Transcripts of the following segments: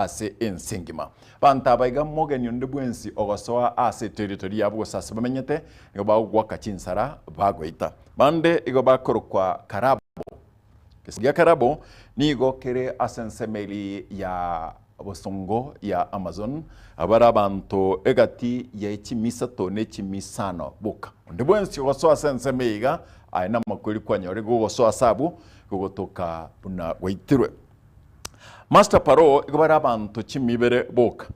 ase ensingima banta baiga mogeni onde bwensi ogosoa ase territory yabo sasa bamenyete ngo bagwa kachinsara bagoita bande igo bakorokwa Karabo kisigia Karabo nigo kere asensemeli ya bosongo ya Amazon abara abantu egati ya chimisato ne chimisano buka onde bwensi ogosoa asensemeiga aina makuri kwa nyore go gosoa sabu gogotoka buna waitirwe Master Paro igobara abantu chimibere boka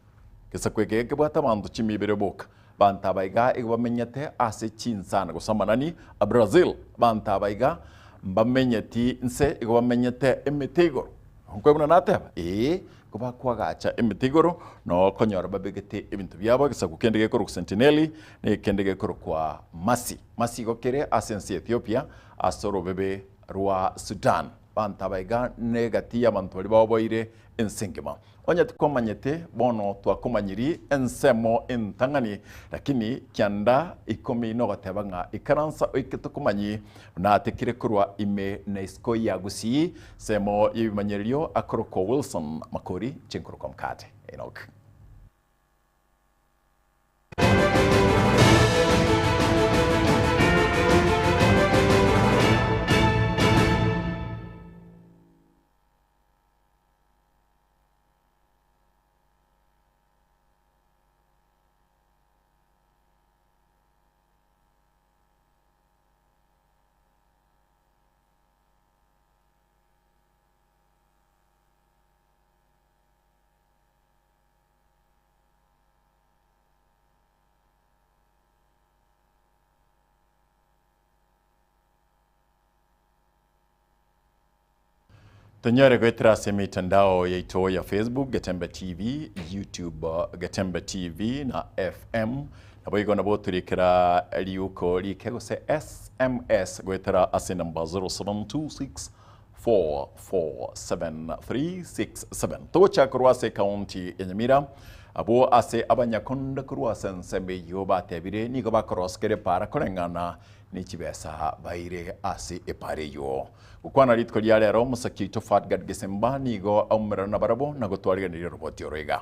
kesa kweke igobata abantu chimibere boka banta baiga igobamenyete ase chinsana gosamanani a Brazil banta baiga mbamenyeti nse igobamenyete emetigoro nkwebuna nateba goba kwagacha emetigoro no konyora babegete ebintu byabo kesa kukendege koro Sentinel ne kendege koro kwa Masi gokere asensi Ethiopia asoro bebe rwa Sudan banta baiga negati ya mantori baboire ensengema onya tukomanyete bono twakomanyiri ensemo entangani lakini kyanda ikomi no gatebanga ikaransa oiketukomanyi na tekire kurwa ime na isko ya gusi semo yimanyerio akoroko Wilson Makori chinkoroko mkate Enoch Tanyare gwetera se mitandao yetu ya Facebook Gatemba TV, YouTube Gatemba TV na FM. Naboigo naboturikira liuko likego se SMS gwetera ase number 0726447367. Tocha kurwase county enyamira abo ase abanyakonda kurwase nsembe yoba tebire nigo bakoroskere para korengana nichibesa baire ase epare yo. Ukwana ritko lero musaki to fat gad gesemba nigo aumera na barabo nagotwariga ni roboti orega.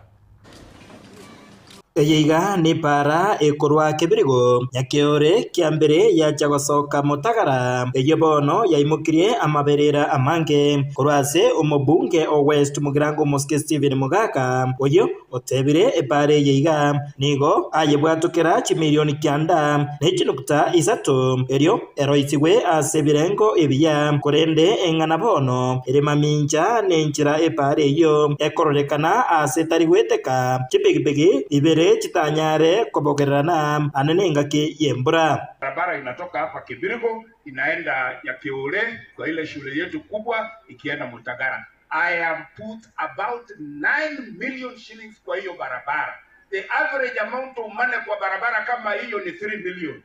Eyiga ni para ekorwa kebirigo yakeore kiambere ya jagosoka mutagara eyebono yaimukirie amaberera amange korwase umubunge o West Mugirango Muske Steven Mugaka oyo otebire epare yeyiga nigo ayebwatukira chimilioni kyanda nechinukuta isato eryo eroisigwe asebirengo ebiya korende engana bono eremaminja nenchira epare yo ekororekana asetariweteka chipegipegi ibere chitanyare kobogerana anenenga ke yembura. Barabara inatoka hapa Kibirigo inaenda ya Keole kwa ile shule yetu kubwa ikienda Mutagara. I have put about 9 million shillings kwa hiyo barabara. The average amount of money kwa barabara kama hiyo ni 3 million.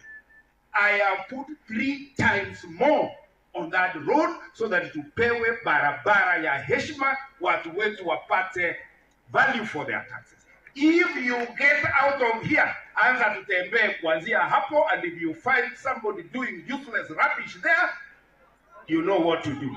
I have put 3 times more on that road so that tupewe barabara ya heshima, watu wetu wapate value for their taxes. If you get out of here, anza tutembee kuanzia hapo, and if you find somebody doing useless rubbish there, you know what to do.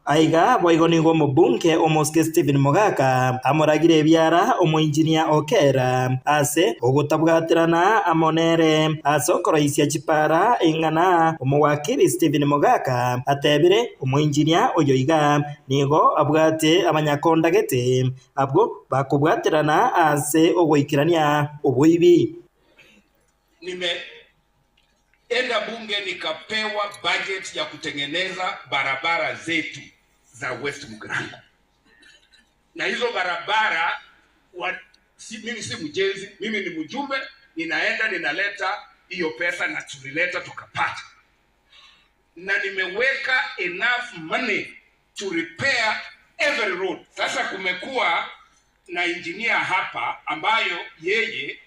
Aiga boigonigo mubunge omoske Steven Mugaka amoragire byara omoengineer Okera ase ogutabwatirana amonere asokoroisia chipara engana omowakiri Steven Mugaka atebire omoengineer oyoiga nigo abwate abanyakonda gete abwo bakubwatirana ase ogoikirania obuibi. Enda bunge nikapewa budget ya kutengeneza barabara zetu za West Mugirango. Na hizo barabara mimi si mjenzi, mimi ni mjumbe, ninaenda ninaleta hiyo pesa na tulileta tukapata. Na nimeweka enough money to repair every road. Sasa kumekuwa na engineer hapa ambayo yeye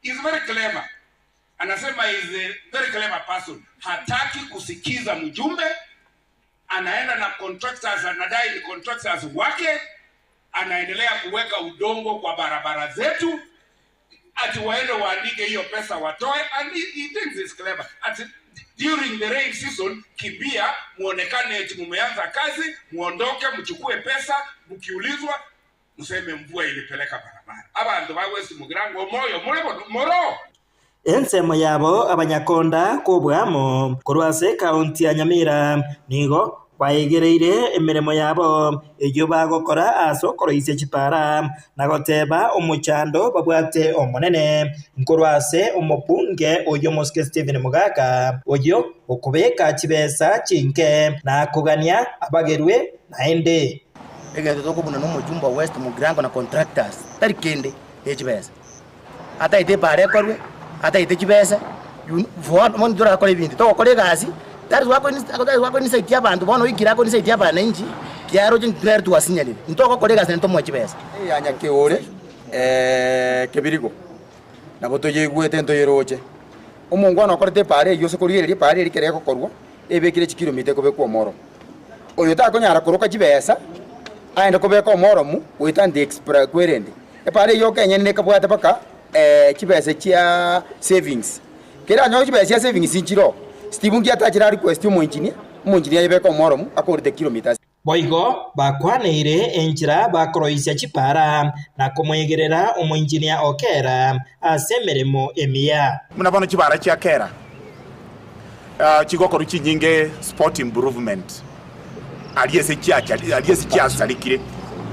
is very clever. Anasema is a very clever person. Hataki kusikiza mjumbe, anaenda na contractors, anadai ni contractors wake, anaendelea kuweka udongo kwa barabara zetu, ati waende waandike hiyo pesa watoe, and he thinks it's clever. Ati during the rain season, kimbia, muonekane eti mumeanza kazi, muondoke, mchukue pesa, mkiulizwa, mseme mvua ilipeleka barabara. Abantu ba West Mugirango moyo moro. Ensemo yabo abanyakonda kobwamo korwase kaunti ya Nyamira nigo bayegereire emiremo yabo ejo bagokora asokoroise chipara nagoteba omuchando babwate omonene nkorwase omopunge oyo Moske Stephen Mugaka oyo okubeka chibesa chinke na kugania abagerwe naende egento tokobuna no mujumba West Mugirango na contractors tarikende echibesa ata ite pare korwe ata ite chibesa mon dora kole bintu to kole gasi tari wako ni saidia bantu bono ikirako ni saidia bana inji kiaro jin trer tu asinyali ntoko kole gasi ntomo chibesa yanya keore kebirigo na boto yegwete nto yeroche omongwana okorete pare yose korire pare rikereko korwa ebekire chikilomita kobe kwa moro oyo ta konyara koroka chibesa aenda kobeka omoromu uitande extra kwerende pare yo Kenya ne kabwata paka chibesa chia savings kera nyo chibesa chia savings inchiro Steve ngia tachira request mo engineer yebeka omoromu akorite kilometers boigo bakwaneire enchira bakoroisia chipara na kumwegerera omuengineer Okera asemeremo emia munabona chibara chia kera chigokoro chinyinge sport improvement aliese chia salikire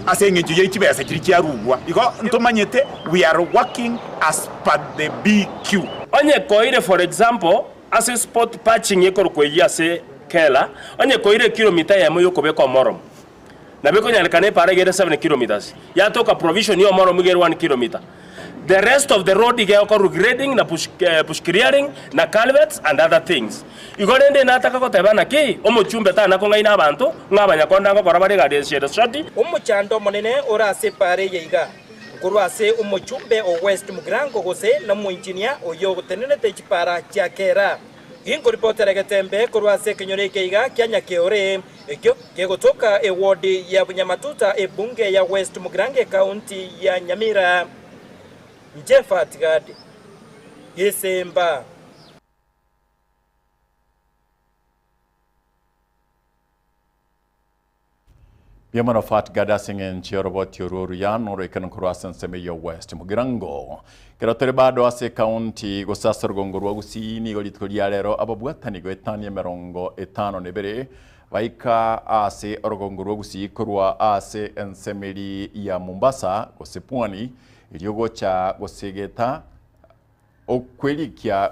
asengejo yechibesa kiri chia rugwa iko ntomanyete we are working as per the BQ onye koire for example as sport patching yekorko yase kela onye koire kilomita ya moyo kobeko morom na beko nyalekane pare gere 7 kilometers ya toka provision yo morom gere 1 kilometer the rest of the road igeko grading na push clearing na culverts and other things igorende nataka kotebana ki omuchumbe ta nako ngaina abantu ngabanyakonda ngo korabare gade shede shoti omuchando monene orase pare yeiga kurwase umuchumbe o West Mugirango gose na muengineer oyo gutenenete chipara cha kera ingo reporter Getembe kurwase kinyoreke iga kyanya keore ekyo kegotoka eward ya Bunyamatuta ebunge ya West Mugirango county ya Nyamira Jeffat Gadi Yesemba Yamana fat gada singen chiorobot yoruru yan ore kan kurasan seme yo West Mugirango keratere bado ase county go sasar gongorwa gusini go litkolialero ababwatani go etani merongo etano nebere waika ase orgongorwa gusi kurwa ase ensemeli ya Mombasa go sepwani iliogo cha go segeta okweli kia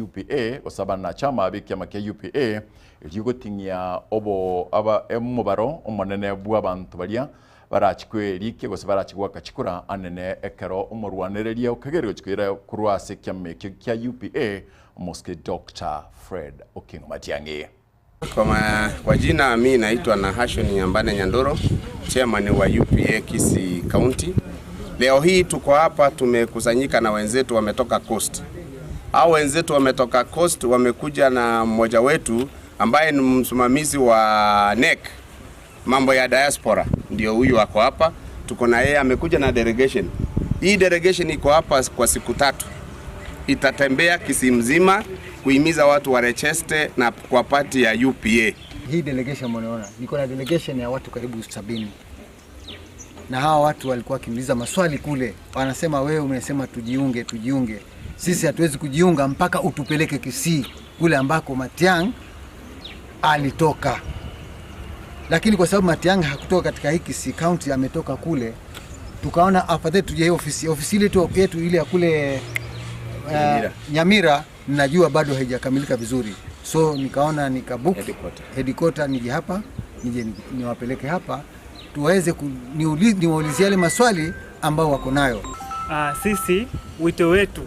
UPA osabana chama bikiama kia UPA iliogo tingia obo aba emubaro omonene bwa bantu balia barachikwe like gose barachigwa kachikura anene ekero umurwanereria ukageryo chikwira kurwa sekiame kia UPA Moske Dr. Fred Okingo Matiang'i. Kwa jina mimi naitwa Nahashon Nyambane Nyandoro, chairman wa UPA Kisii County. Leo hii tuko hapa tumekusanyika na wenzetu wametoka Coast. Hao wenzetu wametoka Coast wamekuja na mmoja wetu ambaye ni msimamizi wa NEC mambo ya diaspora, ndio huyu wako hapa. Tuko na yeye amekuja na delegation. Hii delegation iko hapa kwa siku 3. Itatembea Kisii mzima kuhimiza watu wa Rochester na kwa party ya UPA. Hii delegation mnaona, niko na delegation ya watu karibu 70. Na hawa watu walikuwa wakiniuliza maswali kule. Wanasema wewe umesema tujiunge. Sisi hatuwezi kujiunga mpaka utupeleke Kisii kule ambako Matiang'i alitoka. Lakini kwa sababu Matiang'i hakutoka katika hii Kisii County, ametoka kule, tukaona afadhali tuje ofisi ile yetu ile ya kule Nyamira, ninajua bado haijakamilika vizuri. So nikaona nikabook headquarter nije hapa, nije niwapeleke hapa tuweze niwaulizie yale maswali ambao wako nayo. Sisi wito wetu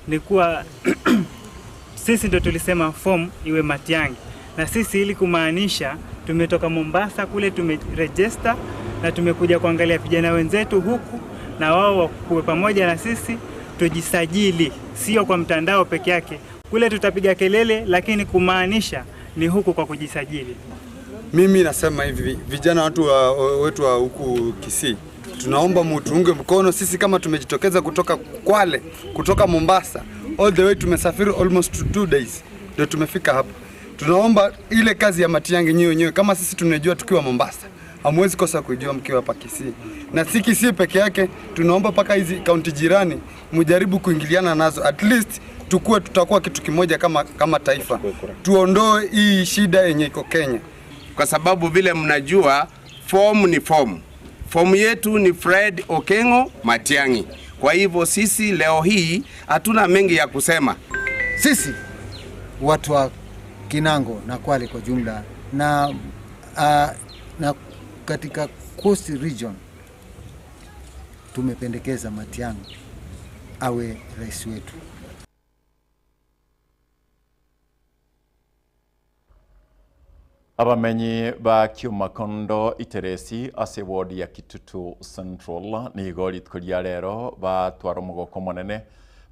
ni kuwa sisi ndio tulisema form iwe Matiang'i, na sisi ili kumaanisha tumetoka Mombasa kule tumeregister na tumekuja kuangalia vijana wenzetu huku na wao wakuwe pamoja na sisi tujisajili, sio kwa mtandao peke yake. Kule tutapiga kelele lakini kumaanisha ni huku kwa kujisajili. Mimi nasema hivi, vijana wetu wa huku Kisii, tunaomba mutuunge mkono. Sisi kama tumejitokeza kutoka Kwale, kutoka Mombasa, all the way tumesafiri almost 2 days ndio tumefika hapa. Tunaomba ile kazi ya Matiang'i nyewe kama sisi tunajua tukiwa Mombasa, hamwezi kosa kujua mkiwa hapa Kisii. Na si Kisii peke yake, tunaomba paka hizi kaunti jirani mjaribu kuingiliana nazo, at least tutakuwa kitu kimoja kama taifa, tuondoe hii shida yenye iko Kenya, kwa sababu vile mnajua form ni form. Form yetu ni Fred Okengo Matiang'i. Kwa hivyo sisi leo hii hatuna mengi ya kusema. Sisi watu wa Kinango na Kwale kwa jumla na katika Coast Region tumependekeza Matiang'i awe rais wetu. Abamenyi ba Kiumakondo iteresi ase ward ya Kitutu Central ni igori tkuria rero batwara umugoko munene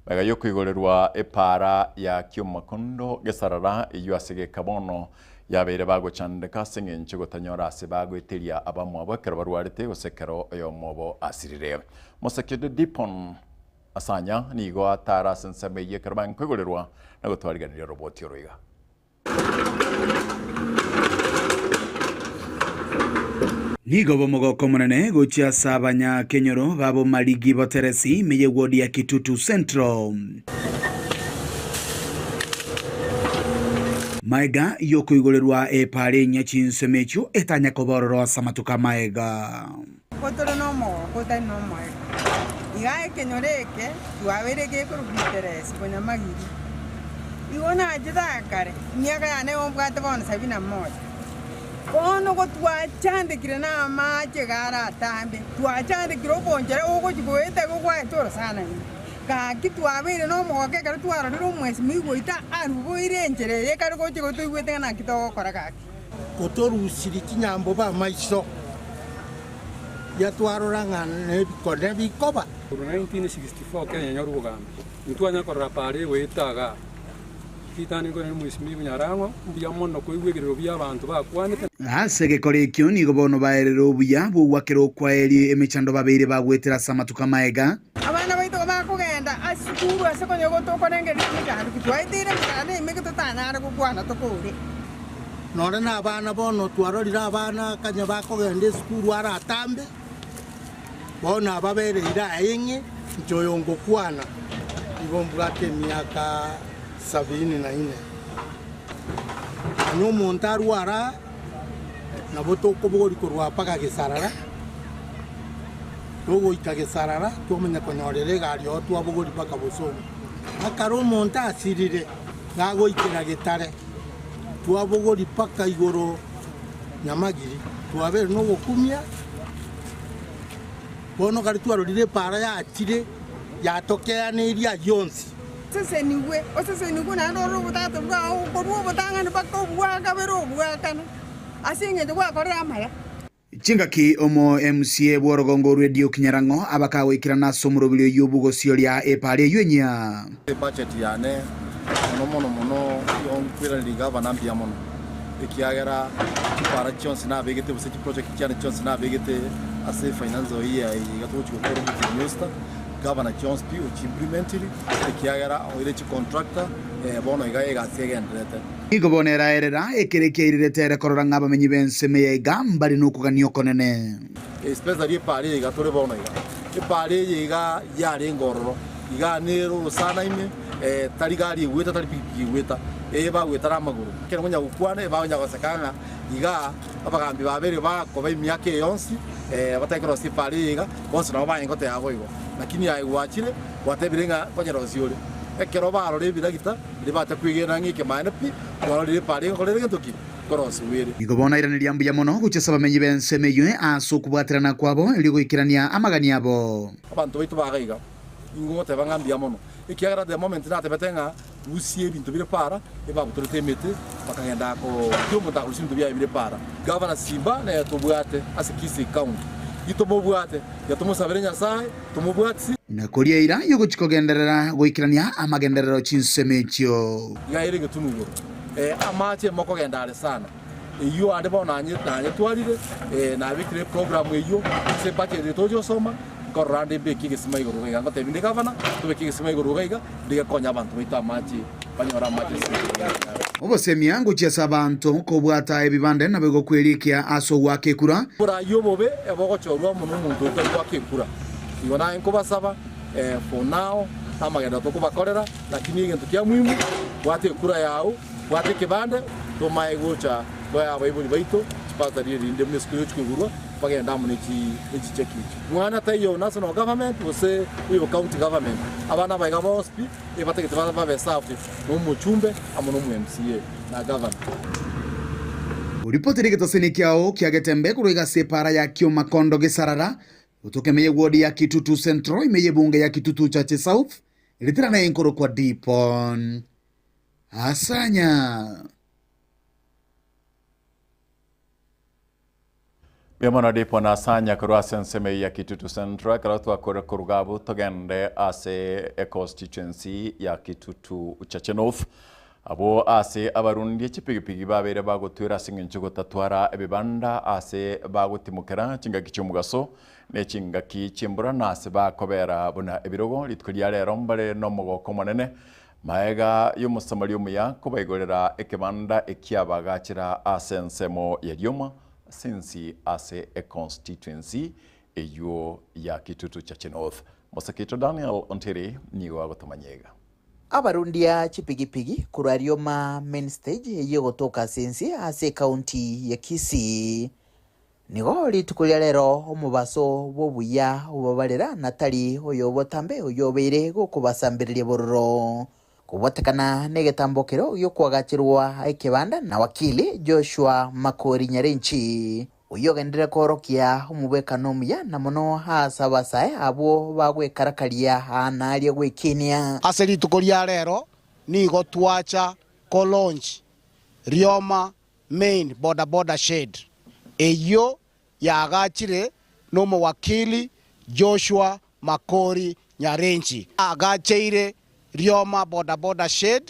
baga yo kwigorerwa epara ya Kiumakondo gesarara iyo asege kabono yabeire bagochandeka sengenche gotanyora ase bagweteria abamwe abakero barwarite gosekero yo mobo asirire Mosekede Dipon asanya ni igo atara senseme ye karban kwigorerwa na gotwariganira roboti oroiga Nigo bomogoko munene gocha sabanya kenyoro babo maligi boteresi meye ward ya Kitutu Central. Maega yoko igorerwa epare nyachinsemecho etanya kobororo samatuka maega. Kotoro no mo, kota no mo. Igae kenyoreke, tuabereke kurubiteresi kwenye magiri. Iona ajida kare, miaka yane ombwate bona 71. Ono ko twachandikire na mache gara tambe twachandikire obonjere ugo chigwete go kwa toro sana ka kitwabire no moke kare twara ro mwesi migwita arugo irenjere ye kare go chigo twigwete na kitoko kora kaki kotorusiri kinyambo ba maiso ya twaroranga ne bikone bikoba 1964 Kenya nyorugambe nitwanya korra pare wetaga kitani ko mwesimi bunyarango mbia mono ko igwegero bya abantu bakwanete asege korekyo ni gobono baerero buya bwakero kwa eri emechando babeire bagwetera samatuka maega abana baito bakugenda asikuru asekonyo gotoko nenge nikandi kitwaitire mukane imeke tutana ko kwana tokore nore na abana bono twarorira abana kanya bakugenda esukuru aratambe bona ababere ira yenye njoyongo kwana ibombwate miaka 74 no montaru ara na botoko bogori korwa paka gesarara togo ikagesarara tomenya konyorere gari otu abogori paka bosomo akaro monta asirire gago ikera getare tuabogori paka igoro nyamagiri tuabere no gokumia bono gari tuarorire para ya atire ya tokea ne iria yonsi sese niwe na ro butata bwa ko ro butanga ne bakko bwa ka bero bwa kana asinge de kwa kora amaya Chingaki omo MCA Bworogongo Radio Kinyarango abakawe kirana somurobilo yubugo sioria epare yenya budget yane mono yonkwira liga banambia mono ikiagera para chance na begete buse project cyane chance na begete ase finance oya igatucho ko rubuta Governor Jones P which implemented ikiagera oire chi contractor bono iga segendrete igobonera erera ekerekeirire tere korora ngabamenyi bense meyega mbari nukuganio konene especially pare iga tore bono iga pare iga yare ngororo iga nero sana ime tarigari gweta taripiki gweta ba gwetara maguru kero nya gukwane ba nya gosekanga iga abagambi babere ba koba imyake yonsi batakiro si pare iga bonse no ba ngote yabo igo lakini aiwachire watebirenga konyero ziole ekero baro lebiragita libata kwigena ngike manepi kwalire pare ngolere ntoki korosi wire igobona iraniria mbuya mono guchesa bamenyi bense meywe asukubwatirana kwabo iligoikirania amagani abo abantu baitu bagaiga ingote bangambia mono ikiagara de moment na tebetenga usie bintu bire para eba buturete mete bakagenda ko tumo ta kusintu bya bire para governor Simba na yatobwate asikisi county itomobwate yatomusaberenya sai tomobwate na koria ira yogochikogenderera goikirania amagenderero chinsemechio gaire getunugo amache moko gendare sana iyo ande bona nanye twarire na bikire program iyo se budget tojo soma korande beki gisima iguru gaiga ngotebi ndi gavana tubeki gisima iguru gaiga ndigakonya abantu baita amaji banyora amaji obosemia nguchiasa abantu kobwata ebibande na begokwerikia aso wake kura kura yobobe ebogochorwa muno muntu utagwa kekura ibona enko basaba for now amagenda tukubakorera lakini igintu kia muhimu wate kura yao wate kibande tomae gocha baya baibuli baito pata riri ndemne skulu chikugurwa bagenda muniki cheki mwana tayo national government wose uyo county government abana baiga bospi ebate kitaba babe safi no muchumbe amono mu MCA na governor uripoti rigitoseni kiao kiagetembe kuruiga separa ya kio makondo gisarara utukemeye wodi ya Kitutu Central imeye bunge ya Kitutu Chache South ilitirana inkoro kwa Dipon Asanya Bemana Dipon Asanya kurwa senseme ya Kitutu Central karatu akore kurugabu togende ase constituency ya Kitutu Chache North abo ase abarundi chipigipigi babere bagotwira singincho gotatwara ebibanda ase bagotimukera chingaki cyumugaso ne chingaki chimbura nase bakobera buna ebirogo litkulia rero mbare no mogoko monene maega y'umusamali umuya kubaigorera ekibanda ekiabagakira ase nsemo yaryoma since ase a constituency eyo ya Kitutu Chache North Mosakito Daniel Ontiri niwa gotomanyega abarundia chipigipigi kurarioma main stage yegotoka sensi ase county ya Kisii nigo litukulia rero omubaso bobuya ubabarera natali oyo botambe oyo beire gukubasambiriria bororo kubotekana negetambokero yo kwagachirwa ekebanda na wakili Joshua Makori Nyarenchi uyo gendere korokia umubekano muya na mono hasabasae abo bagwekarakaria anaria gwekinia aseri tukoria rero nigo twacha launch Rioma main border shed eyo yagachire no wakili Joshua Makori Nyarenchi agacheire Rioma border shed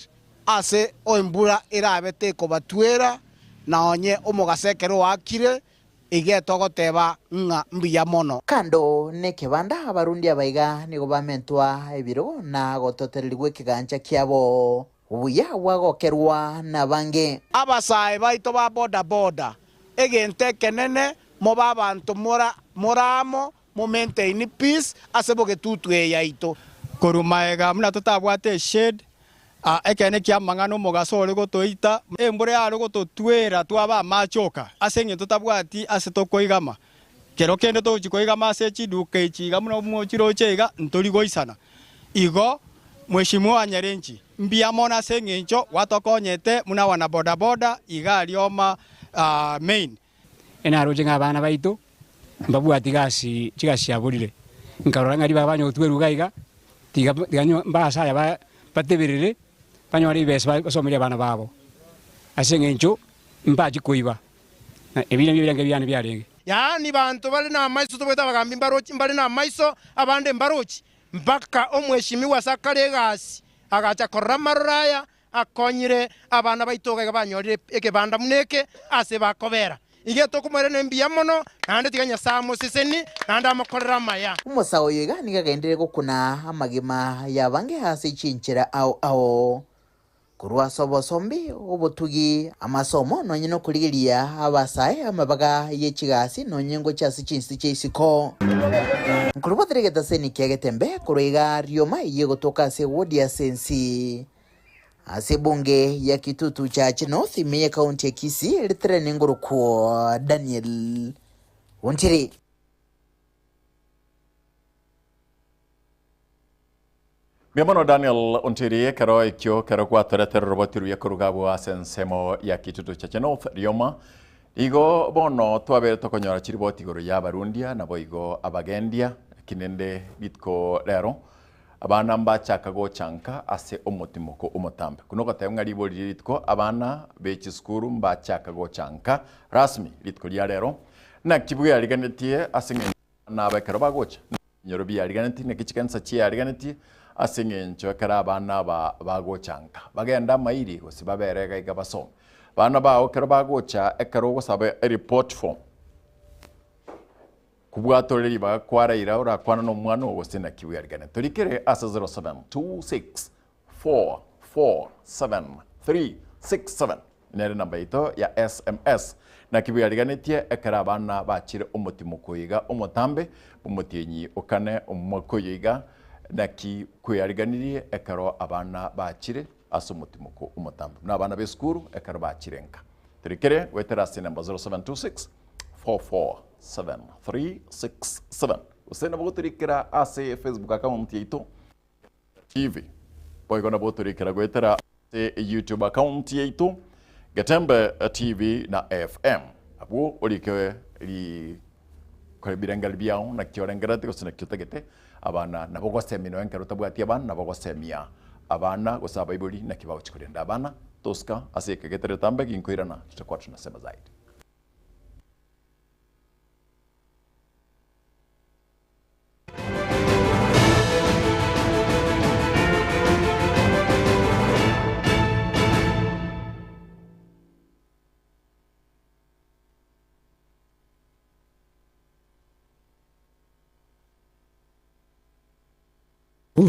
ase oimbura irabete ko batwera na onye omugasekero wakire igetogoteba nga mbiya mono kando ne kebanda abarundi abaiga nigo bamentwa ebiro na gototererigwe kiganja kiabo ubuya wagokerwa na bange abasae baito ba border egente kenene mo babantu moramo mo maintain peace aseboge tutwe yaito korumaega muna tutabwate shed ekene kia mangano mogasore gotoita embure yaro gototwera twaba machoka asenge tutabwati ase tokoigama kero kende tochikoigama ase chiduke chiga muno mochiro chega ntorigoisana igo Mheshimiwa Nyarenchi mbia mona sengencho watokonyete muna wana boda iga Rioma main enaro jenga bana baitu mbabwati gasi chigasi aburire nkarora ngari babanyo twerugaiga tiga ganyo mbasa ya batebirire banyori bese basomeria bana babo asengencho mbaji kuiba ebile byange byane byarenge yani bantu bali na maiso tobeta bagambi mbarochi mbali na maiso abande mbarochi mpaka omweshimiwa sakaregasi agacha koramaraya akonyire abana baitoga banyorire ekebanda muneke ase bakobera igeto kumere mbia mono kandi tiganya samo siseni kandi amakorera maya umusawo yega nigagendere gukuna amagima yabange hasi cinchira ao kurwa sobosombi obutugi amasomo nonye no kurigiria abasae amabaga yechigasi nonye ngo cyasi cinsi cyisiko nkuruboterege taseni kyegetembe kuruiga Rioma yegotoka se wodi ya sensi ase bunge ya Kitutu Chache North imeye county ya Kisii litrene nguruko Daniel Ontiri Biamono Daniel Ontiri karo ikyo karo kwa tere robotiru ya kurugabo asensemo ya Kitutu Chache North Rioma igo bono twabere tokonyora chiriboti goro ya barundia na boigo abagendia kinende bitko rero abana mbachaka go chanka ase omotimoko omotambe kuno gatayunga ribo ritko abana bechi skuru mbachaka go chanka rasmi ritko lya rero na kibuga yariganetie asinge na abakaro bagocha nyorobi yariganetie ne kichikansa chi yariganetie asinge ncho kara abana bago chanka bagenda mairi gosibabere gaiga baso bana bao kero bagocha ekero gosabe report form kubwatoreri bakwaraira urakwana no mwana ogosena kiwiarigane turikere asa 0726447367 nere namba ito ya SMS na kiwiariganetie ekara abana bachire omutimo kuiga omotambe omutienyi okane omokoyiga na ki kwiariganirie ekaro abana bachire asa omutimo ku omotambe na abana beskuru ekaro bachirenka turikere weterasi namba 0726447367 usena bogoturikira ase Facebook account yaitu TV boigona bogoturikira gwetera ase YouTube account yaitu Gatembe TV na FM abo olikewe li kwebirengal biao na kyorengera tikosina kyotagete abana nabo semino enkero tabwati abana nabo semia abana gosaba iboli na kibao chikurenda abana toska ase kegetere tambe kinkoirana tutakuwa tunasema zaidi.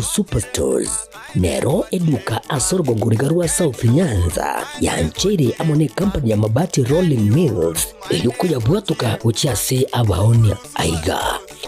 Superstores nero eduka asorgo gurigarua South Nyanza yanchere amone company ya mabati Rolling Mills eyukuya bwatuka uchiase abaonia aiga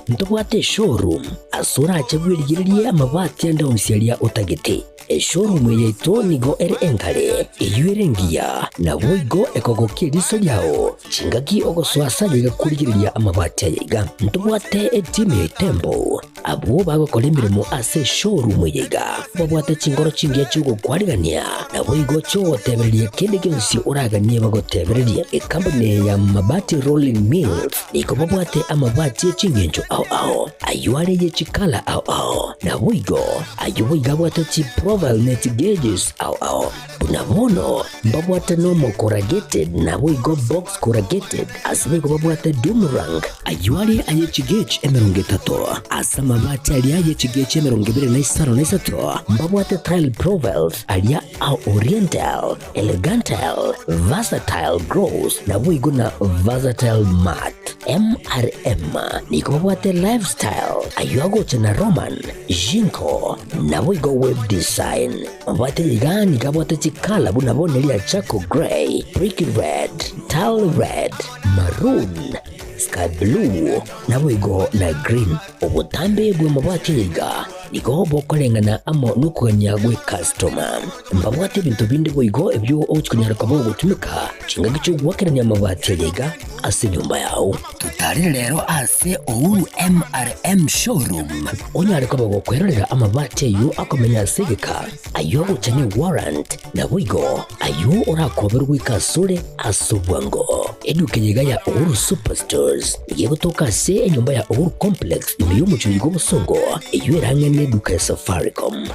ntobwate showroom asura achagwirigirie amabati anda umsialia utagete showroom yeito nigo ere enkare eyuerengia na woigo ekogokie riso yao chingaki ogoswasa yiga kurigiriria amabati yiga ntobwate team tembo abo bagokora imirimo ase showroom yiga babwate chingoro chingia chugo kwarigania na woigo chotebererie kende gyonsi uraganie bagotebererie company ya mabati Rolling Mills niko babwate amabati chingenjo ao ayuare ye chikala ao na woigo ayuiga bwate chi profile net gauges ao bunabono babwate normal corrugated na woigo box corrugated asibego babwate Dumerang ayuare aye chigage emerongetato asama mabati alia ye chigage emerongibire na isaro na isato babwate tile profiles alia au oriental elegantal versatile gross na woigo na versatile mat MRM niko babwate lifestyle ayuago chena Roman Jinko na woigo web design babwate yigani kabwate chikala bunabone lia Chaco Grey Brick Red Tile Red Maroon Sky Blue na woigo na Green obutambe bwe mabwate yiga niko bokolengana amo nukwenya gwe customer mbabwate bintu bindi boigo ebyo ochikunyara kabo gutumika chinga gicho gwakeranya mabwate yiga ase nyumba yao tutari rero ase Ouru MRM showroom onyare kabo gukwerera amabwate yu akomenya segeka ayo guchanye warrant na boigo ayo urakoberwa ikasure asubwango eduke yiga ya Ouru Superstores yegotoka se nyumba ya Ouru Complex imiyo chigo busongo iyo erangene duka ya Safaricom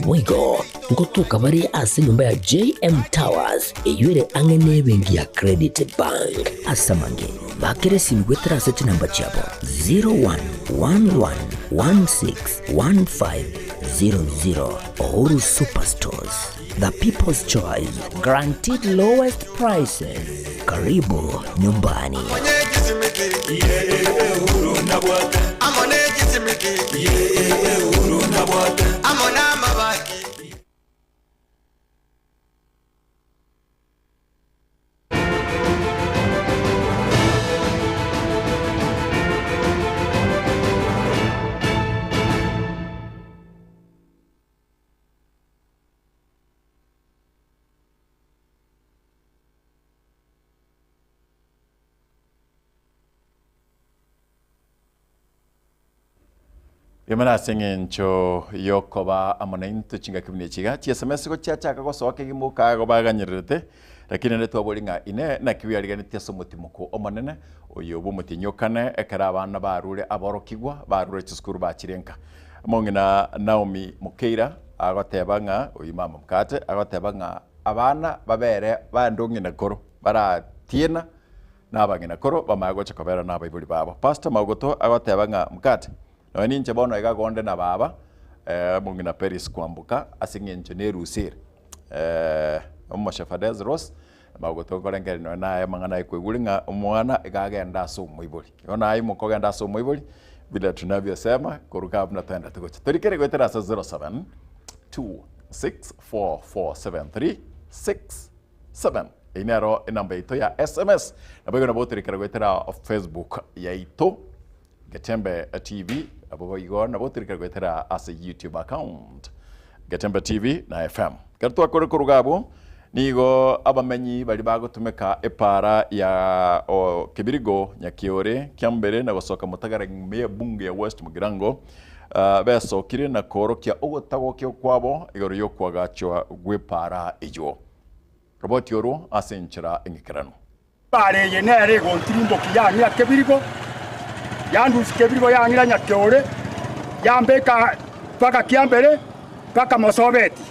boigo ngotuka bari ase nyumba ya JM Towers iyo ere angene bengi ya Credit Bank asamange bakere simgwetera sete namba chabo 0111161500 Ouru Superstores, the people's choice, guaranteed lowest prices. Karibu nyumbani. Yamana sengencho yokoba amonento chinga kimne chiga tia SMS ko chacha ka soke gimuka go baganyirete lakini ne twabolinga ine na kibyarigane tia somutimo omonene oyo bumutinyokane ekara abana barure aborokigwa barure chiskuru bachirenka mongina Naomi Mukeira agotebanga oyo mama mkate agotebanga abana babere bandongina koro bara tiena nabangina koro bamagocha kobera nabaibuli babo pastor magoto agotebanga mkate no ninche bono igagonde na baba mungina Paris kwambuka asingencho ne rusir Mosha Fadez Ross bagotokora ngeri naye mang'ana ikwiguringa mwana igagenda sumu ibori yona ai mukogenda sumu ibori bila tunavyosema kuruka hapo na tuenda tukocha tulikere gwetera 07 26447367 inero inamba ito ya SMS na bago na bote likere gwetera Facebook ya ito Getembe TV abo igo na bote likere gwetera as a YouTube account Getembe TV na FM kerto akore kurugabo nigo abamenyi bali bagotumeka epara ya Kibirigo Nyakiore Kiambere na gosoka mutagara me bunge ya West Mugirango besokire na korokia ogotagwo kyo kwabo igoro yo kwagachwa gwepara ijo robot yoro asenchira ingikirano bare ye nere go ntirimbo kiyanya Kibirigo yandu Kibirigo yangira Nyakiore yambeka paka Kiambere paka Mosobeti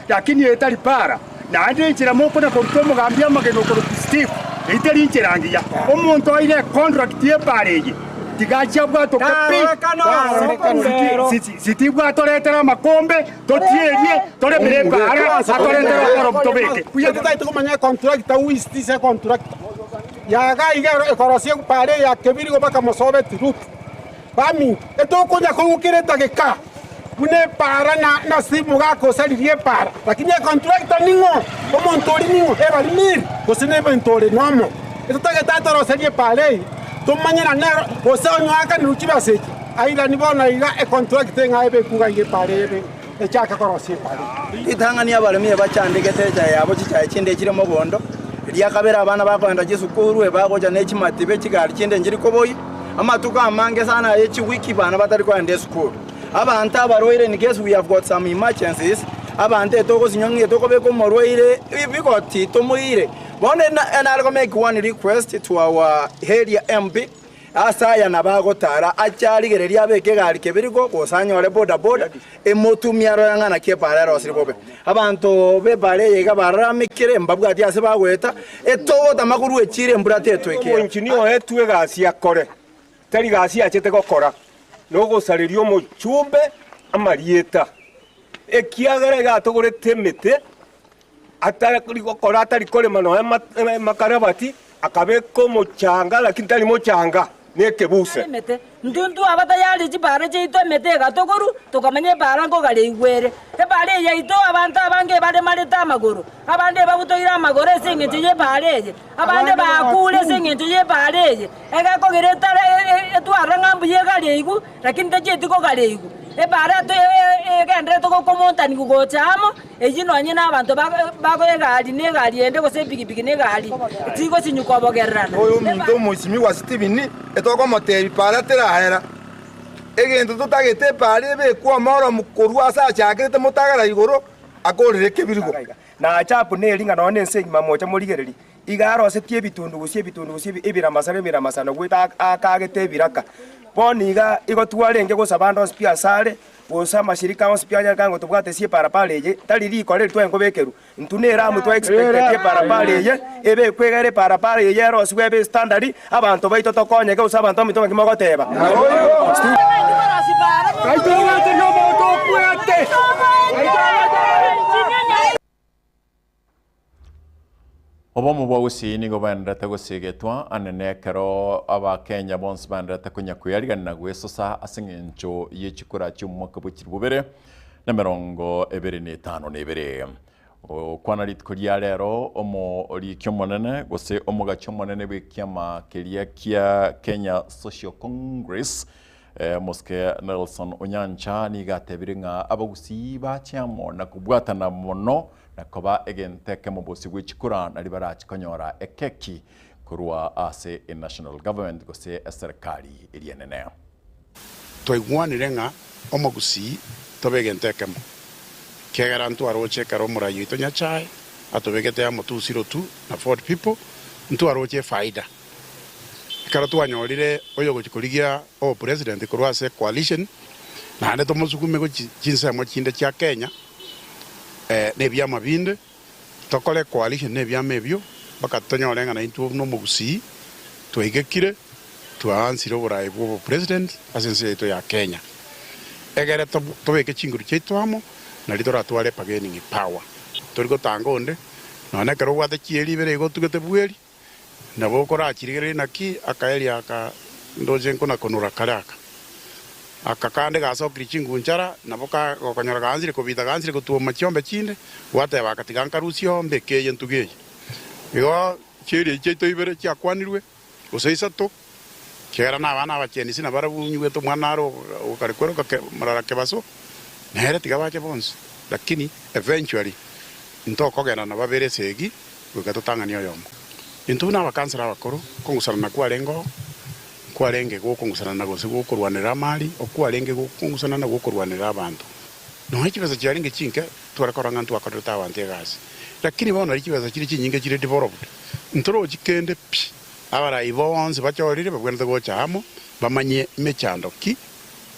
lakini etali para na andi inchira moko na korutomo gambia mageno ko Steve itali inchira ngiya omuntu aire contract ye parege tigacha bwato kapi siti bwato letera makombe totierie tole prepara atoletera koro mtobeke kuya tutaito kumanya contract wisti se contract ya ga igero ekorosia pare ya Kibirigo baka Mosobeti route bami etokonya kugukireta geka mune para na simu gako salirie para lakini contractor ningo omuntu ori ningo ebali mir kosine bentori nomo etotage tatoro salie pale tumanyira nero osonyo aka nukibaseji aira nibona iga contractor ngaibe kugaye pale ebe echaka korosie pale itangania abalemi bachandegete ja yabo chichaye chinde kiremo bondo lyakabera abana bakwenda gisukuru ebagoja n'ekimatibe kigali kinde njiri koboyi amatuka amange sana echi wiki bana batari kwenda school abantu abarwaire in case we have got some emergencies abantu etoko zinyonge etoko beko morwaire bigoti tomuire bone and I'll make one request to our area MP asaya nabagotara achaligereria beke gali Kibirigo gosanyore boda boda emotumiaro yangana kepara rosiribobe abantu bebare yega baramikire mbabwati ase bagweta etogo tamakuru echire mburate etweke engineer etwe gasi akore tari gasi achete gokora nogo salerio mochumbe amarieta ekiagere gatogore temete atari gokora atari kore mano makarabati akabeko mochanga lakini tali mochanga nekebuse ndundu abata yali chibare cheito mete gatoguru tukamanye barango gale igwere ebale yaito abantu abange bade maleta maguru abande babutoira magore sengeje ye baleje abande bakule sengeje ye baleje ega ko gereta etwara ngambu ye gale igu lakini teje tiko gale igu ebare to egendre to ko montani go chamo ejino anyina abantu bago egali ne gali ende ko sepigipigi ne gali tiko sinyuko bogerana oyo muntu mushimi wa Steven etoko moteri para terahera egento tutagete pare be kwa moro mukuru asa chakete mutagara igoro akorire Kibirigo na chapu ne linga no ne sengi mamocha murigereri igaro setie bitundu gusie ibira masana gwita akagete biraka boniga igotwarenge gusabando spia sare bosa mashirika hospitali kango tubwate sie para paleje taliri kore twengo bekeru ntunera mutwa expected para paleje ebe kwegere para paleje ro swebe standard abantu baito tokonye ke usaba ntomi tomi mogoteba obomo bwa usini go bandata go sigetwa anene karo aba Kenya bons bandata kunya kuyariganira gwesosa asingencho yechikura cy'umwaka bukirubere na 25 kwana litkuria rero omo likyo monene gose omoga cy'monene bekyama kelia kia Kenya Social Congress Moske Nelson Onyancha ni gatebiringa abagusi ba cyamo na kubwatana mono nakoba egenteke mubosi gw'ikikura nari barakikonyora ekeki kurwa ase in national government gose serikali irienene toigwanire nga omogusi tobegenteke mo kegarantu aroche karo murayi to nyachai atobegete amo 202 na 40 people ntu aroche faida karo twanyorire oyo gukurigia o president kurwa ase coalition na ne tomosukume go jinsa mo chinde cha Kenya ne byama binde tokole coalition ne byama ebyo bakatonyorenga na intu no mugusi twegekire twansiro burayi bwo president asense to ya Kenya egere tobeke chinguru cheitwamo na litora twale bargaining power torigo tangonde none kero gwate chieri bere gotugete bweri na bokora chirigere naki akaeli aka ndoje nkona konura karaka akakande gasokiri chingunchara na boka gokonyora ganzire kobita ganzire gotuo machiombe chinde gwate bakatiganka rusio mbeke yentuge yo chieri cheto ibere chiakwanirwe usaisato kera na bana bacheni sina barabunywe to mwanaro ukarikwero marara kebaso nere tigabache bonse lakini eventually ntoko gena na babere segi ugatotangania yomo into na bakansara bakoro kongusana na kwarengo kwarenge gukongusana na gose gukurwanira mali okwarenge gukongusana na gukurwanira abantu no hikibaza cyaringe chinke twarakoranga ntu akoreta abantu egasi lakini bona hikibaza kiri chinyinge kiri developed ntoro chikende pi abara ibonze bachorire babwenda gochamo bamanye mechando ki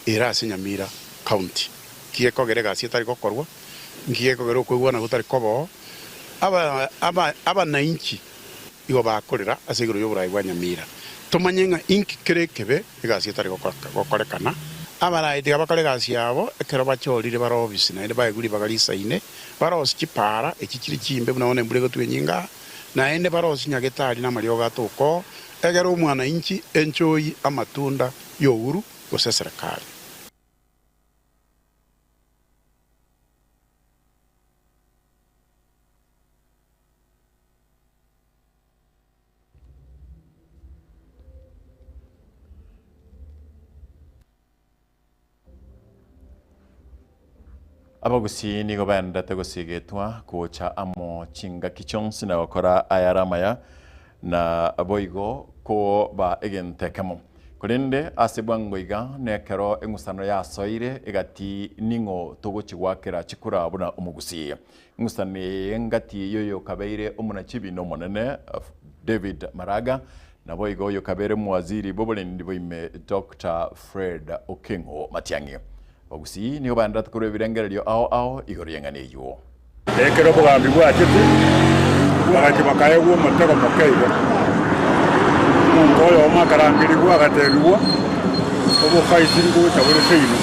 era Nyamira county kiye kogere gasi tari gokorwa ngiye kogero kwigwana gutari kobo aba na inchi igo bakorera asigiro yo burayi gwa Nyamira tumanyenga inki kerekebe gasi tari gokorekana abara itiga bakore gasi yabo ekero bachorire baro obisi na inde bayiguri bagalisa ine baro sikipara ekikiri chimbe bunone mbure gotwenyinga na ende barosi nyagetari na mario gatoko egero umwana inchi enjoyi amatunda youru gose serikali abagusi nigo bandate gusigetwa kocha amo chinga kichonsi na wakora ayaramaya na aboigo ko ba egente kamo kurinde asebwangoiga nekero engusano ya soire egati ningo togochigwakera chikura buna umugusi ngusane ngati yoyo kabeire omuna chibino monene David Maraga na boigo yo kabere muwaziri bobolindi boime Dr. Fred Okengo Matiang'i ogusi niyo bandate kuri birengererio ao igoriyengane yuo ekero bugambi bwachiti bagati bakayegwo motero mokeigo umuntu oyo makarangirigwa agaterigwa obo faisingo tabure seino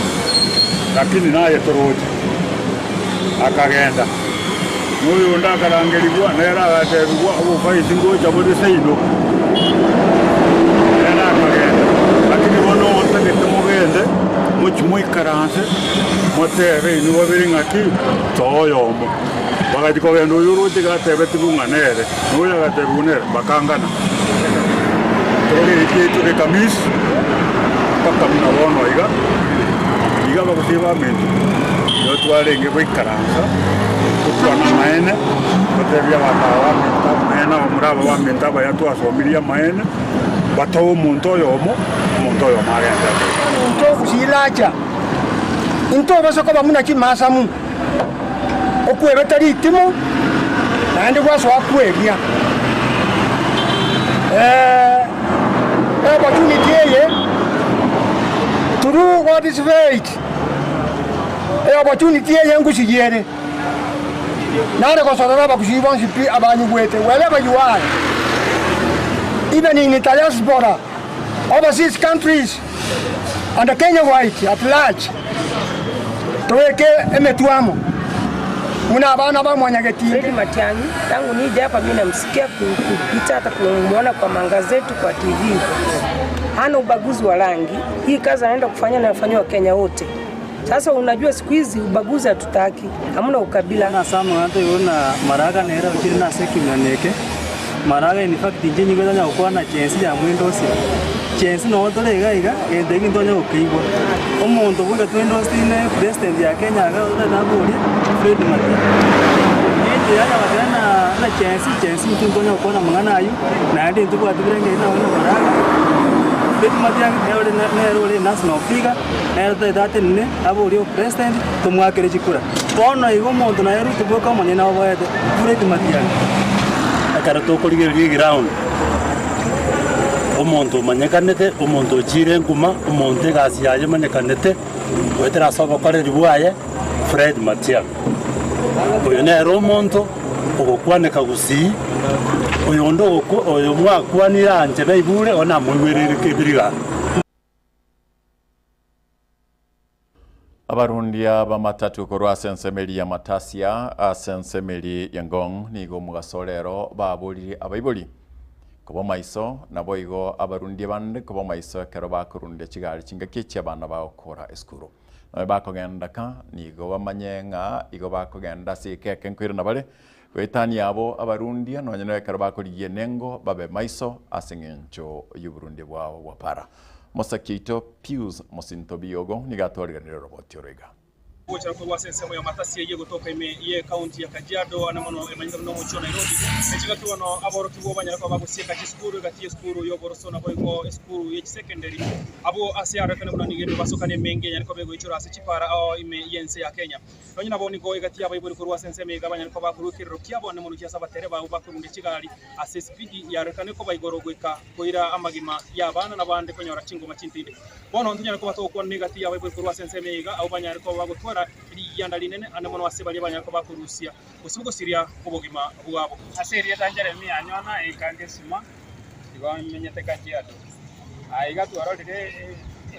lakini naye toroje akagenda n'uyu ndakarangirigwa nera agaterigwa obo faisingo tabure seino nera akagenda lakini bono otagete mugende muchumwe karanse motere ni wabiri ngaki toyomo bagati ko bendo yuruti gatebe tibunganere n'uyu agaterunere bakangana tore ikitu ke kamis pakamuna bono iga bakusiba mendo yo twarenge bikaransa tukwana maene batebya batawa menta maena omuraba wa menta bayatu asomiria maene batawo umuntu oyo magenda into silacha into basoko bamuna kimasamu okwebe tari itimo nandi gwaso akwebya opportunity ye through God is faith opportunity ye ngusiyere nare ko sodara bakushibon sipi abanyu gwete wherever you are even in the diaspora overseas countries and the Kenya white at large toeke emetuamo muna bana ba mwanyageti Fredi Matiang'i tangu nije hapa mimi namsikia kupita hata kumuona kwa magazeti kwa TV. Hana ubaguzi wa rangi. Hii kazi anaenda kufanya na wafanywa Kenya wote. Sasa unajua siku hizi ubaguzi hatutaki. Hamna ukabila. Na sama hata yona Maraga nera ukiri na seki mwaneke. Maraga in fact njini ngoza nya ukwa na chensi ya mwendosi. Chensi no tolega iga endegi ntonya ukigwa. Omuntu buga twendosi ne president ya Kenya aga na buri Fredi Matiang'i. Yana wadana na chensi ntonya ukwa na mangana ayu na andi ntuko atubirenge na wana Maraga. Fredi Matiang'i nero national figure nero date ne aburi president tumwakire chikura. Bono igo muntu na yeru tuboka manye na obwete Fredi Matiang'i. Akara tokorigeria ground omuntu manyekanete omuntu chire nkuma omuntu gasi yaje manyekanete wetera soba kore ribwaye Fred Matiang'i oyo nero omuntu ogokwaneka gusi oyo ndo oyo mwakwanira anje naibure ona mwirere kebiriga Abarundia ba matatu korwa sensemeli ya Matasia sensemeli ya Ngong nigo mugasorero baburi abaiburi kubo maiso nabo igo abarundia bande kubo maiso kero bakurundia kigali kingaki cyabana bakora eskuro bakogenda ka nigo bamanyenga igo bakogenda sikeke nkwira nabale wetani yabo abarundia nonyene kero bakuriye nengo babe maiso asengencho y'uburundi bwabo wapara Mosakito Pius Mosintobiogo nigatorganira roboti orega. Kucha kwa sensemo ya Matasia yego toka ye county ya Kajiado anamono emanyiro no mucho Nairobi. Echiga tuano aboro tubo banyara kwa bagusika kiskuru gati skuru yo borosona boyko skuru ye secondary. Abo asiara kana muna nigero basokane menge nyane ko bego ichura asichipara o ime yense ya Kenya. Nonyina boni go gati abo ibori kurwa sensemo ga banyara ko bakurukiro kiabo anamono kia sabatere ba bakurunde kigali asespidi ya rekane ko baigoro gweka koira amagima ya bana na bande konyora chingo machintinde. Bono ntunyana ko batokwa negati abo ibori kurwa sensemo ga abo banyara ko bagutwara yanda linene anamono wasebali banyako bakurusia usibuko siria kubogima bwabo aseria tanjere mi anyona ikandesima iwa menyete Kajiado aiga tuarolire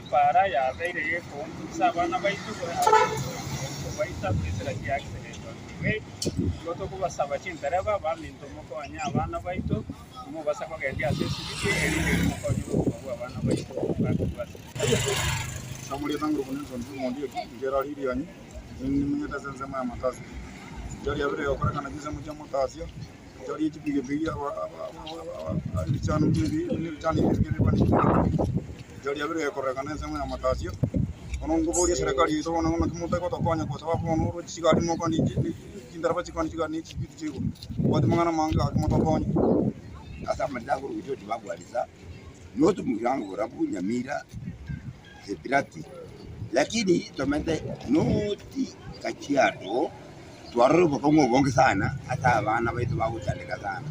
para ya beire ye ko sabana baitu ko baita kwesera kiaksereto we loto ko basaba chintereba ba minto moko anya abana baitu mo basa ko gendia asesibiki elinde moko yo abana baitu bakubasa samuri tangro kunen sontu mondi ngera riri ani nimenyeta sensema ya Matasia jari abire yakora kana giza muja Matasia jari chipige biya alichana mjini nilitani ngere bani jari abire yakora kana sensema ya Matasia onongo bori serikali ito onongo kimuta ko tokonya ko sababu onoro chigari mo kani kindaraba chikani chigani ni chipitu chego wadi mangana manga akimoto konya asa mandago rujo tibabu alisa notu murango rabu nyamira sepirati lakini tomete noti Kajiado twaroro bokongo bonge sana hata abana baitu bagutandika sana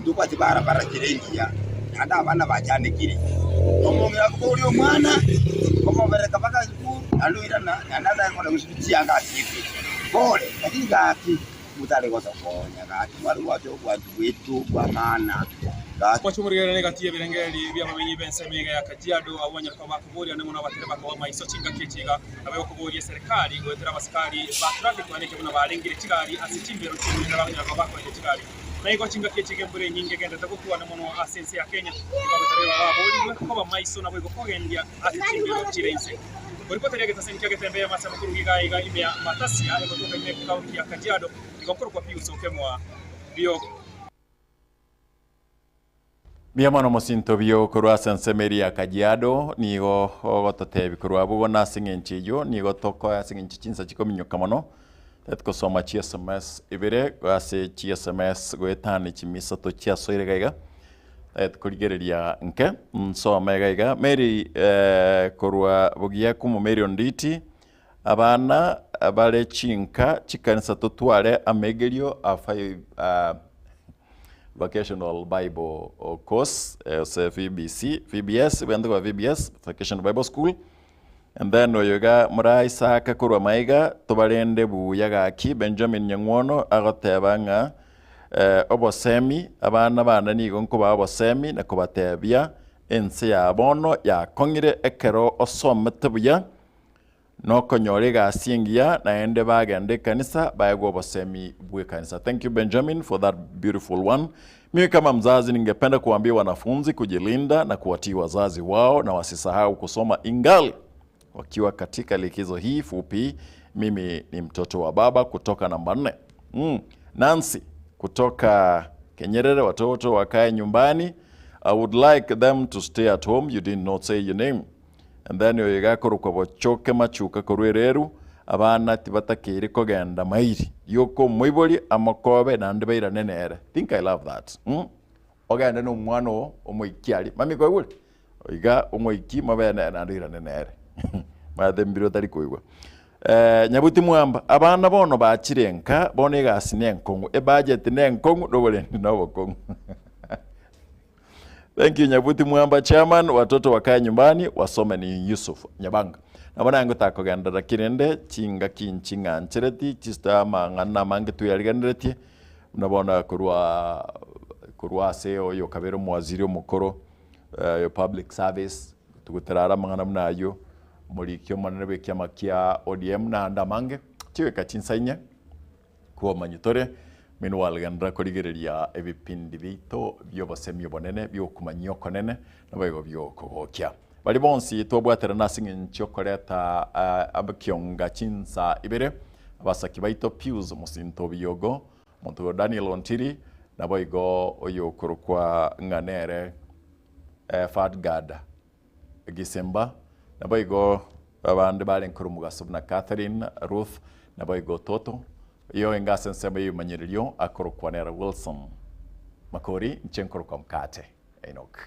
ndupati barabara kirendia hata abana bajane kiri omongira kuri omwana omobereka baka school aluira na nada ngona gusitia ngati pole lakini gati mutale goza konya gati wali watu kwa wetu kwa maana kwa chumurigere negatiye birengeri bya mamenyi bensemega ya Kajiado abanya kwa bakuburi anemona batere bakwa maiso chinga kichiga abe bakuburi serikali gwetera basikari ba traffic maneke buna barengire kigali asitimbero cy'umurira abanya kwa bakwa kigali naiko chinga kichige mbure nyinge genda takuwa namono asensi ya Kenya batere baburi kwa maiso nabo kogendia asitimbero chirense Ripoti yake tasenkia getembea masa makuru giga ime ya Matasia kutoka ime kaunti ya Kajiado ikokoro kwa Pius Okemwa bio Biamano Mosinto bio kurwa sensemeri ya Kajiado nigo gototebi kurwa bugo na singenchiyo nigo toko ya singenchichinsa chikominyo kamano tetko soma CSMS ibere gase CSMS goetani chimisa to chiasoire gaiga kurigereria nke so megaiga meri kurwa bugia kumu meri onditi abana abale chinka chikanisa totware amegerio afai Vocational Bible course VBS wende kwa VBS Vocational Bible School and then oyoga murai saka kurwa maiga tobalende buyaga ki Benjamin Nyangwono agotebanga obosemi abana bana nigo nkuba obosemi na kubatebia ense ya bono ya kongire ekero osomete buya no konyore gasingia na ende bagende kanisa bayego obosemi bwe kanisa. Thank you Benjamin for that beautiful one. Mimi kama mzazi ningependa kuambia wanafunzi kujilinda na kuwatii wazazi wao na wasisahau kusoma ingali wakiwa katika likizo hii fupi. Mimi ni mtoto wa baba kutoka namba 4. Nancy kutoka Kenyerere, watoto wakae nyumbani. I would like them to stay at home. You did not say your name. And then you gakoro kwa bochoke machuka korwereru abana tibatakiri kogenda mairi yoko moiboli amakobe na ndebeira nenere. Think I love that. Ogenda no mwana omoikiali mami kwa wuli oiga omoiki mabene na ndebeira nenere madembiro tari koigwa nyabuti mwamba abana bono bachirenka bone gasine nkongu budget ne nkongu dobole ndinobo kongu. Thank you Nyabuti Mwamba chairman, watoto wakae nyumbani wasome ni Yusuf Nyabanga. Nabona yangu takoganda kirende chinga kinchinga nchereti chista mangana mange tuyaliganireti nabona kurwa seo yo kabero mwaziri mukoro yo public service tuguterara mangana mnayo Murikio manebe kiama kia ODM na andamange tiwe kachinsainya kuwa manyitore minu walgandra kurigereria ebipindi bito byobasemyo bonene byokumanyio konene nabego byokogokia bali bonsi twabwatera nasinge nchokoreta abakionga chinsa ibere abasaki baito Pius Musinto Biogo Monto Daniel Ontiri naboigo oyo kurukwa nganere Fadgad Gisemba naboigo abandi bali nkurumugaso na Catherine Ruth naboigo Toto iyo engase nsema yimanyiririo akorukwa nera Wilson Makori nchenkorukwa mkate Enoch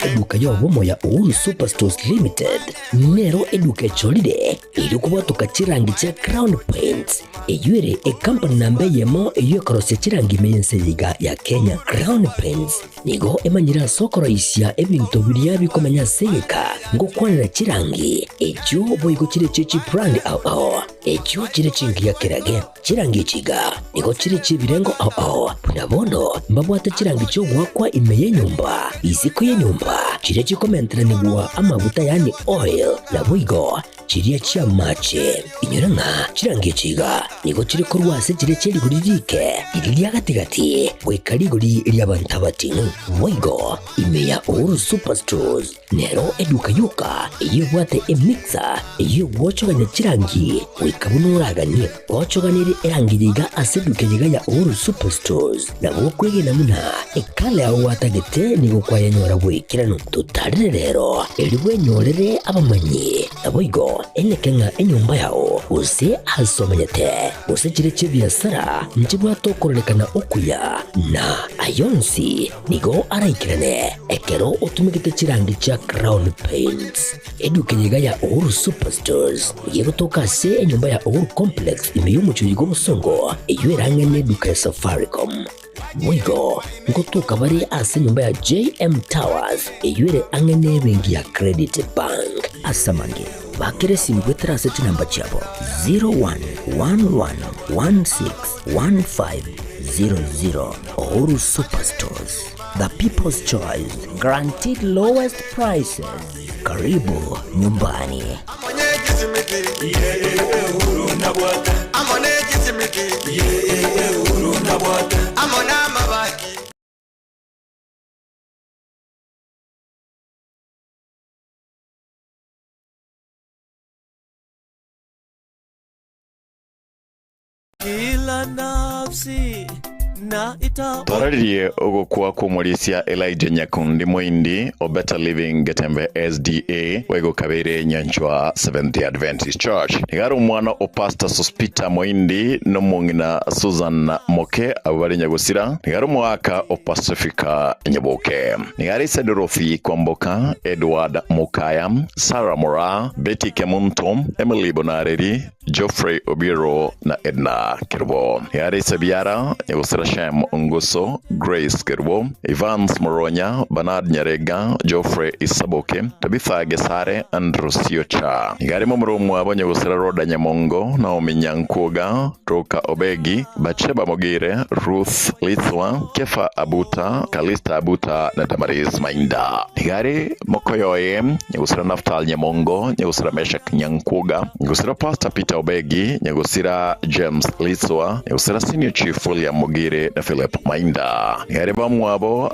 Eduka yobomo ya Uhuru Superstores Limited nero eduka cholide ilikuwa tukachirangi cha Crown Paints eyuere company nambe yemo eyo korose chirangi meyense yiga ya Kenya. Crown Paints nigo emanyira sokoro isya ebintu biriya bikomanya segeka ngo kwanira chirangi ejo boygo chire chichi brand ao ejo chire chingi ya kirage chirangi chiga nigo chire chibirengo ao punabono mbabwate chirangi cyo gwakwa imeye nyumba iziko ye nyumba chire chikomentera nigwa amavuta yani oil na boygo chiriya chia mache inyuranga chirangi chiga nigo chire kurwase chire chiri kuririke iriya gatigati wekariguri iriya bantabatinu boygo imeya Uhuru Superstores nero eduka yuka iyo bwate emixer iyo wochoganya chirangi wikabunuraganye wochoganire erangiriga aseduke yiga ya Uhuru Superstores na bokwege namuna ekale aho watagete nigo kwayanyora bwikirano tutarire rero eriwe nyorere abamanyi naboigo enekenga enyumba yao use asomanyete use chire chibiasara nchibwa tokorelekana okuya na ayonsi nigo araikirane ekero utumikite chirangi cha Crown Paints eduke yiga ya Uhuru Superstores yego toka se enyumba ya Uhuru Complex imeyumucho yigo musongo eyuerange neduka ya Safaricom Mwigo ngotuka bari ase nyumba ya JM Towers eyuere angene bengi ya Credit Bank asamange bakire simgwetera seti namba chabo 0111161500 Uhuru Superstores, the people's choice, guaranteed lowest prices. Karibu nyumbani. Kila nafsi na ita Barariye ogokwa kumulisia Elijah Nyakundi Moindi o Better Living Getembe SDA wego kabere nyanchwa Seventh Adventist Church nigaru mwana o Pastor Sospita Moindi no mungina Susan Moke abali nyagusira nigaru mwaka o Pacifica Nyaboke nigari Sedorofi Kwamboka Edward Mukaya Sarah Mora Betty Kemuntom Emily Bonareri Geoffrey Obiero na Edna Kirbo nigari Sebiara nyagusira Shem Nguso, Grace Kirbo, Evans Moronya, Bernard Nyarega, Geoffrey Isaboke, Tabitha Gesare, Andrew Siocha. Igari mumurumu abonye gusira Roda Nyamongo, Naomi Nyankuga, Roka Obegi, Bacheba Mogire, Ruth Lithwa, Kefa Abuta, Kalista Abuta na Damaris Mainda. Igari Mokoyoye, Nyagusira Naftal Nyamongo, Nyagusira Meshak Nyankuga, Nyagusira Pastor Peter Obegi, Nyagusira James Lithwa, Nyagusira Senior Chief William Mogire na Philip Mainda. Igari bamuabo